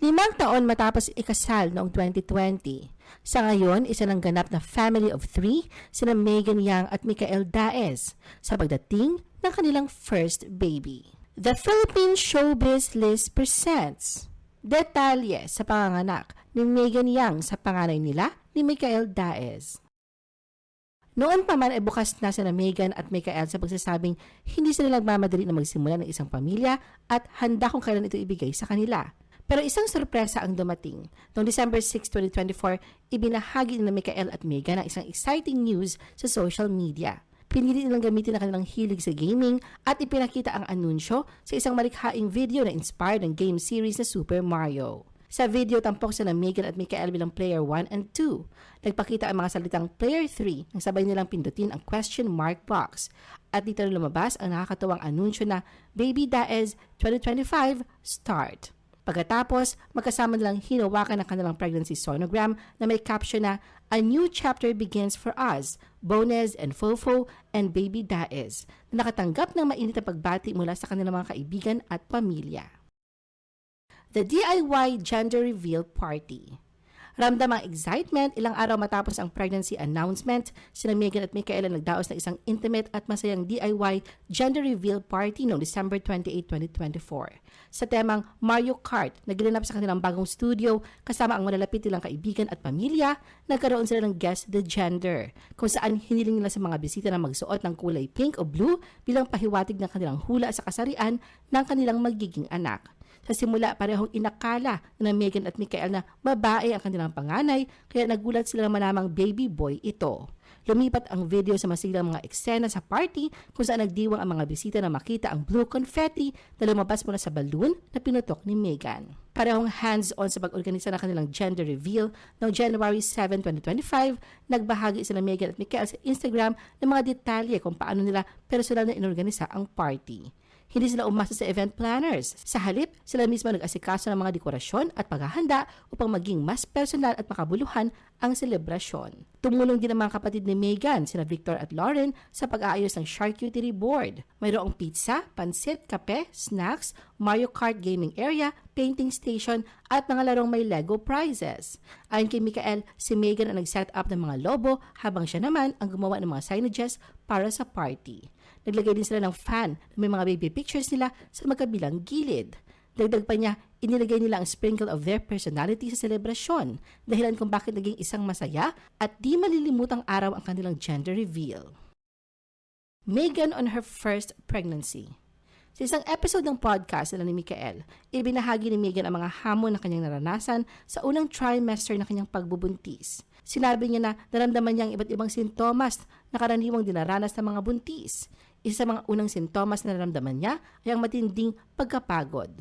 5 taon matapos ikasal noong 2020. Sa ngayon, isa ng ganap na family of 3, sina Megan Yang at Michael Daez, sa pagdating ng kanilang first baby. The Philippine Showbiz List presents detalye sa panganganak ni Megan Yang sa panganay nila ni Michael Daez. Noon pa man ay bukas na sina Megan at Michael sa pagsasabing hindi sila nagmamadali na magsimula ng isang pamilya at handa kung kailan ito ibigay sa kanila. Pero isang sorpresa ang dumating. Noong December 6, 2024, ibinahagi ni Michael at Megan ang isang exciting news sa social media. Pinili nilang gamitin ang kanilang hilig sa gaming at ipinakita ang anunsyo sa isang malikhaing video na inspired ng game series na Super Mario. Sa video, tampok sila Megan at Michael bilang Player 1 and 2. Nagpakita ang mga salitang Player 3 nang sabay nilang pindutin ang question mark box. At dito lumabas ang nakakatuwang anunsyo na Baby Daez 2025 Start. Pagkatapos, magkasama nilang hinawakan ang kanilang pregnancy sonogram na may caption na A new chapter begins for us, Bonez and Fofo and Baby Daez, na nakatanggap ng mainit na pagbati mula sa kanilang mga kaibigan at pamilya. The DIY Gender Reveal Party. Ramdam ang excitement ilang araw matapos ang pregnancy announcement, sina Megan at Michael ang nagdaos ng isang intimate at masayang DIY gender reveal party noong December 28, 2024. Sa temang Mario Kart na ginanap sa kanilang bagong studio kasama ang malalapit nilang kaibigan at pamilya, nagkaroon sila ng Guess the Gender, kung saan hiniling nila sa mga bisita na magsuot ng kulay pink o blue bilang pahiwatig ng kanilang hula sa kasarian ng kanilang magiging anak. Sa simula, parehong inakala na Megan at Michael na babae ang kanilang panganay, kaya nagulat sila na malamang baby boy ito. Lumipat ang video sa masilang mga eksena sa party kung saan nagdiwang ang mga bisita na makita ang blue confetti na lumabas mula sa balloon na pinutok ni Megan. Parehong hands-on sa pag-organisa ng kanilang gender reveal noong January 7, 2025, nagbahagi sila Megan at Michael sa Instagram ng mga detalye kung paano nila personal na inorganisa ang party. Hindi sila umasa sa event planners. Sa halip, sila mismo nag-asikaso ng mga dekorasyon at paghahanda upang maging mas personal at makabuluhan ang selebrasyon. Tumulong din ang mga kapatid ni Megan, sina Victor at Lauren, sa pag-aayos ng charcuterie board. Mayroong pizza, pansit, kape, snacks, Mario Kart gaming area, painting station, at mga larong may Lego prizes. Ayon kay Michael, si Megan ang nag-set up ng mga lobo habang siya naman ang gumawa ng mga signages para sa party. Naglagay din sila ng fan na may mga baby pictures nila sa magkabilang gilid. Dagdag pa niya, inilagay nila ang sprinkle of their personality sa selebrasyon, dahilan kung bakit naging isang masaya at di malilimutang araw ang kanilang gender reveal. Megan on her first pregnancy. Sa isang episode ng podcast nila ni Michael, ibinahagi ni Megan ang mga hamon na kanyang naranasan sa unang trimester na kanyang pagbubuntis. Sinabi niya na naramdaman niya ang iba't ibang sintomas na karaniwang dinaranas ng mga buntis. Isa sa mga unang sintomas na naramdaman niya ay ang matinding pagkapagod.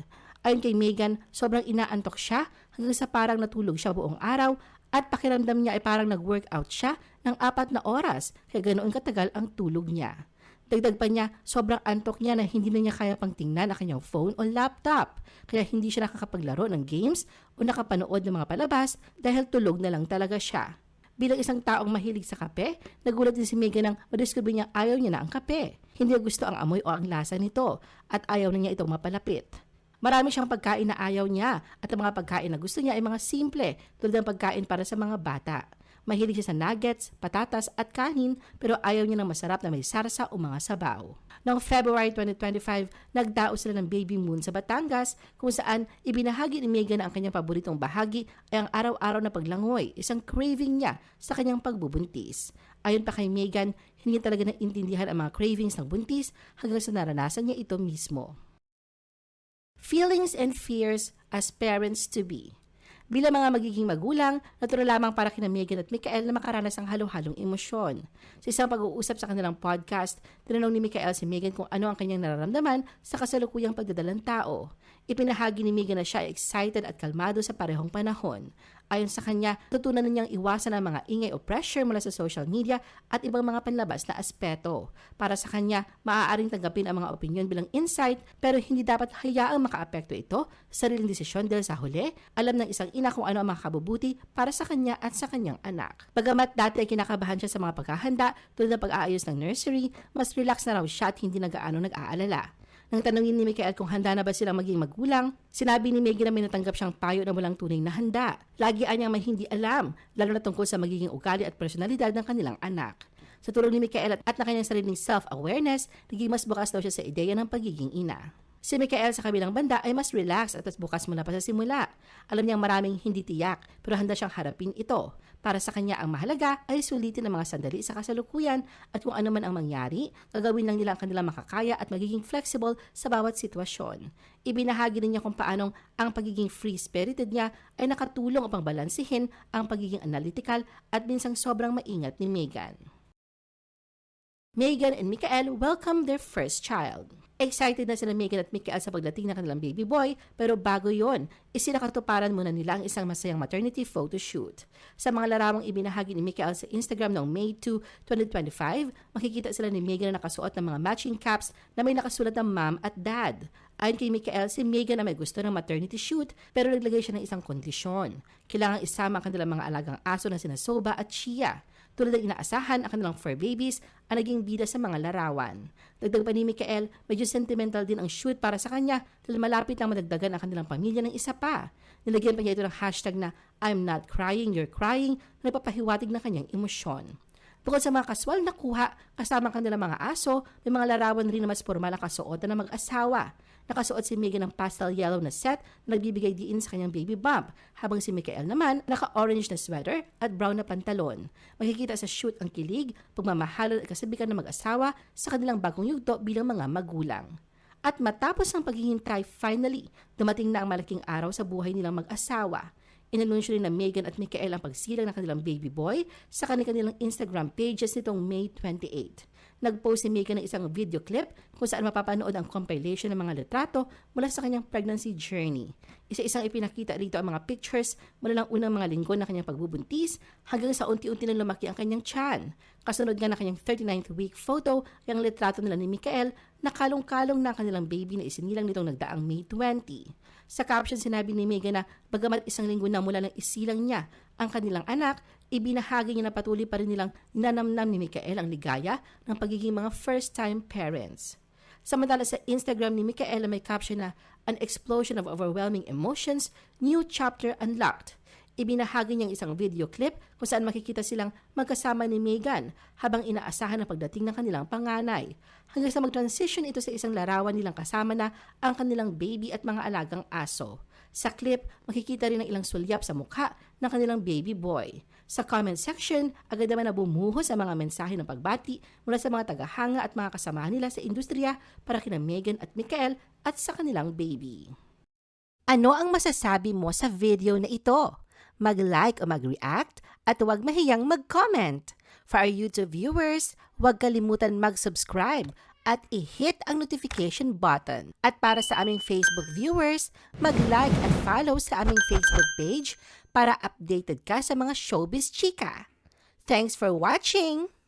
Ayon kay Megan, sobrang inaantok siya hanggang sa parang natulog siya buong araw at pakiramdam niya ay parang nag-workout siya ng 4 na oras kaya ganoon katagal ang tulog niya. Dagdag pa niya, sobrang antok niya na hindi na niya kaya pang tingnan ang kanyang phone o laptop kaya hindi siya nakakapaglaro ng games o nakapanood ng mga palabas dahil tulog na lang talaga siya. Bilang isang taong mahilig sa kape, nagulat din si Megan nang madiskubre niya ayaw niya na ang kape. Hindi niya gusto ang amoy o ang lasa nito at ayaw na niya itong mapalapit. Marami siyang pagkain na ayaw niya at ang mga pagkain na gusto niya ay mga simple tulad ng pagkain para sa mga bata. Mahilig siya sa nuggets, patatas at kanin pero ayaw niya ng masarap na may sarsa o mga sabaw. Noong February 2025, nagdao sila ng baby moon sa Batangas kung saan ibinahagi ni Megan na ang kanyang paboritong bahagi ay ang araw-araw na paglangoy, isang craving niya sa kanyang pagbubuntis. Ayon pa kay Megan, hindi talaga naintindihan ang mga cravings ng buntis hanggang sa naranasan niya ito mismo. Feelings and fears as parents-to-be. Bilang mga magiging magulang, natural lamang para kina Megan at Michael na makaranas ng halo-halong emosyon. Sa isang pag-uusap sa kanilang podcast, tinanong ni Michael si Megan kung ano ang kanyang nararamdaman sa kasalukuyang pagdadalang tao. Ipinahagi ni Megan na siya ay excited at kalmado sa parehong panahon. Ayon sa kanya, tutunan na niyang iwasan ang mga ingay o pressure mula sa social media at ibang mga panlabas na aspeto. Para sa kanya, maaaring tanggapin ang mga opinyon bilang insight pero hindi dapat hayaang makaapekto ito sa sariling desisyon dahil sa huli, alam ng isang ina kung ano ang makakabubuti para sa kanya at sa kanyang anak. Bagamat dati ay kinakabahan siya sa mga paghahanda tulad ng pag-aayos ng nursery, mas relax na raw siya at hindi na gaano nag-aalala. Nang tanungin ni Michael kung handa na ba silang maging magulang, sinabi ni Megan na may natanggap siyang payo na walang tunay na handa. Lagi niyang may hindi alam, lalo na tungkol sa magiging ugali at personalidad ng kanilang anak. Sa tulong ni Michael at na kanyang sariling self-awareness, naging mas bukas daw siya sa ideya ng pagiging ina. Si Michael sa kabilang banda ay mas relax at mas bukas mula pa sa simula. Alam niyang maraming hindi tiyak pero handa siyang harapin ito. Para sa kanya ang mahalaga ay sulitin ang mga sandali sa kasalukuyan at kung ano man ang mangyari, gagawin lang nila ang kanilang makakaya at magiging flexible sa bawat sitwasyon. Ibinahagi rin niya kung paanong ang pagiging free-spirited niya ay nakatulong upang balansihin ang pagiging analytical at minsang sobrang maingat ni Megan. Megan and Michael welcome their first child. Excited na sila Megan at Michael sa pagdating ng kanilang baby boy, pero bago yon, isinakatuparan muna nila ang isang masayang maternity photo shoot. Sa mga larawang ibinahagi ni Michael sa Instagram noong May 2, 2025, makikita sila ni Megan na nakasuot ng mga matching caps na may nakasulat ng mom at dad. Ayon kay Michael, si Megan na may gusto ng maternity shoot pero naglagay siya ng isang kondisyon. Kailangang isama ang kanilang mga alagang aso na sina Soba at Chia. Tulad ng inaasahan, ang kanilang fur babies ang naging bida sa mga larawan. Dagdag pa ni Michael, medyo sentimental din ang shoot para sa kanya dahil malapit lang madagdagan ang kanilang pamilya ng isa pa. Nilagyan pa niya ito ng hashtag na I'm not crying, you're crying na nagpapahiwatig ng kanyang emosyon. Bukod sa mga kaswal na kuha, kasama ang kanilang mga aso, may mga larawan rin na mas formal ang kasuotan ng mag-asawa. Nakasuot si Megan ng pastel yellow na set na nagbibigay diin sa kanyang baby bump, habang si Michael naman naka-orange na sweater at brown na pantalon. Makikita sa shoot ang kilig, pagmamahalan at kasabikan ng mag-asawa sa kanilang bagong yugto bilang mga magulang. At matapos ang paghihintay, finally, dumating na ang malaking araw sa buhay nilang mag-asawa. Inanunsyo rin na Megan at Michael ang pagsilang ng kanilang baby boy sa kanilang Instagram pages nitong May 28. Nag-post si Megan ng isang video clip kung saan mapapanood ang compilation ng mga litrato mula sa kanyang pregnancy journey. Isa-isang ipinakita rito ang mga pictures mula ng unang mga linggo ng kanyang pagbubuntis hanggang sa unti-unti nang lumaki ang kanyang tiyan. Kasunod nga ng kanyang 39th week photo ay ang litrato nila ni Michael na kalong-kalong na kanilang baby na isinilang nitong nagdaang May 20. Sa caption sinabi ni Megan na bagamat isang linggo na mula nang isilang niya ang kanilang anak, ibinahagi niya na patuloy pa rin nilang ninanamnam ni Michael ang ligaya ng pagiging mga first-time parents. Samantala sa Instagram ni Michael may caption na an explosion of overwhelming emotions, new chapter unlocked. Ibinahagi niyang isang video clip kung saan makikita silang magkasama ni Megan habang inaasahan ang pagdating ng kanilang panganay. Hanggang sa mag-transition ito sa isang larawan nilang kasama na ang kanilang baby at mga alagang aso. Sa clip, makikita rin ang ilang sulyap sa mukha ng kanilang baby boy. Sa comment section, agad naman na bumuhos ang mga mensahe ng pagbati mula sa mga tagahanga at mga kasamahan nila sa industriya para kina Megan at Michael at sa kanilang baby. Ano ang masasabi mo sa video na ito? Mag-like o mag-react at huwag mahiyang mag-comment. For our YouTube viewers, huwag kalimutan mag-subscribe at i-hit ang notification button. At para sa aming Facebook viewers, mag-like at follow sa aming Facebook page para updated ka sa mga showbiz chika. Thanks for watching!